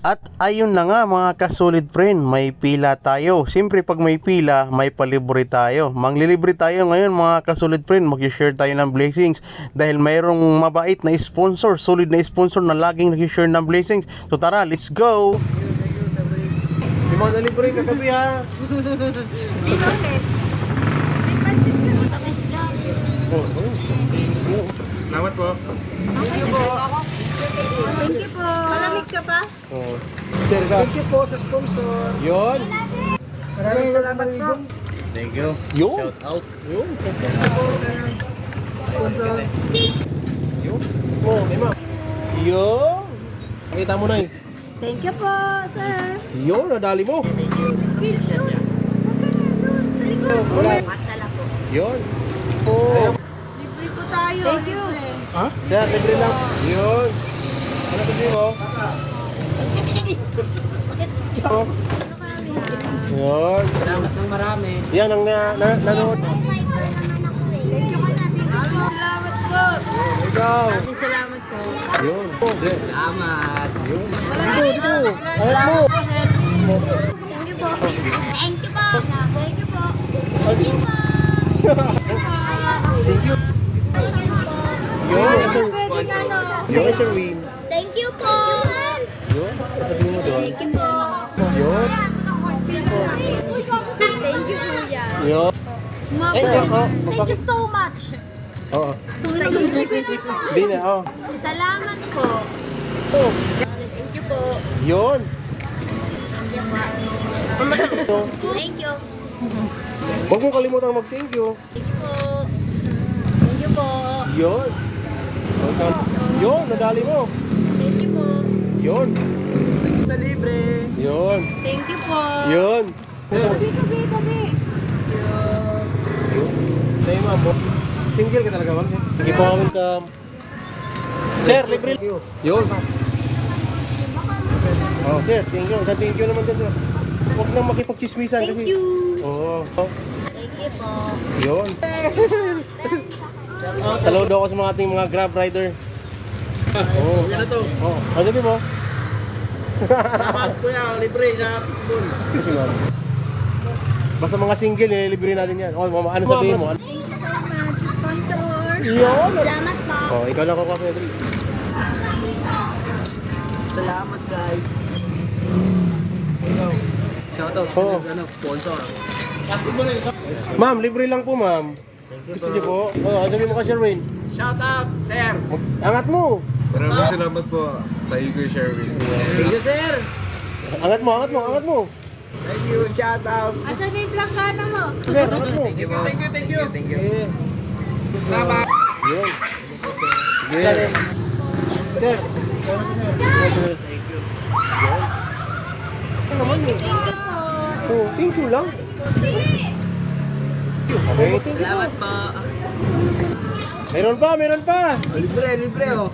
At ayun na nga mga kasolid friend, may pila tayo. Siyempre pag may pila, may palibre tayo. Manglilibre tayo ngayon mga kasolid friend, mag-share tayo ng blessings. Dahil mayroong mabait na sponsor, solid na sponsor na laging nag-share ng blessings. So tara, let's go! May mga nalibre kagabi ha. Salamat po. Thank you po. Malamig ka pa? Oh. Share ka. Thank you po sa sponsor. Yun. Maraming salamat po. Thank you. Yun. Shout out. Yun. Sponsor. Yun. Oh, may ma'am. Yun. Pakita mo na eh. Thank you po, sir. Yun, nadali mo. Wala. Yun. Oh. Libre po tayo. Thank you. Ha? Sir, libre lang. Yun. Ano sabi mo? Oh. Yun. Salamat ng marami. Yan ang nanood. Thank you ka natin. Salamat po. Ikaw. Maraming salamat po. Yun. Salamat. Yun. Dito, dito. Ayat mo. Thank you po. Thank you po. Thank you po. Thank you po. Thank you. Yun. Pwede ano. Yun, Sir Win. Thank you po. Yun. Sabi mo doon. Thank you po. Yun. Thank you, Kuya. Yun. Eh, yan, oh. Thank you so much. Oo. Hindi na, oh. Salamat po. Oh. Thank you po. Yun. So, Thank you. huwag mong kalimutang mag-thank you. Thank you po. Thank you po. Yun. Yun, nadali mo. Thank you po. Yun. Thank you sa libre. Yun. Thank you po. Yun. Tabi. Yun. Sa'yo, ma'am. Single ka talaga, ma'am. Sige po, welcome. Sir, libre. Yun. Oh, sir, thank you. Thank you naman dyan. Huwag nang makipagchismisan kasi. Thank you. Oo. Thank you po. Yun. Hello daw ako sa mga ating mga Grab rider. Oo. Ano to? Oo. Ano sabi mo? Salamat kuya, libre sa fishball. Kasi ma'am. Basta mga single, nililibre natin yan. O, mama, ano sabihin mo? Thank you so much, sponsor. Yun. Salamat po. Oh, ikaw lang ako kasi. Salamat guys. Shout out Oo. sa sponsor. Ma'am, libre lang po, ma'am. Thank you Gusto niyo po? Oh, ano sabihin mo ka, Sherwin? Shout out, sir. Angat mo. Maraming salamat po. Tayo ko, Sherwin. Thank you, sir. Angat mo, angat mo, angat mo. Thank you, shout out. Asan na yung plakana mo? Sir, angat mo. Thank you, thank you. Thank you. Eh, Salamat. yun. Sige. Sir. Thank you. Thank you po. Oh, thank you lang. Okay, thank you. Salamat po. Meron pa, meron pa. Libre, libre oh.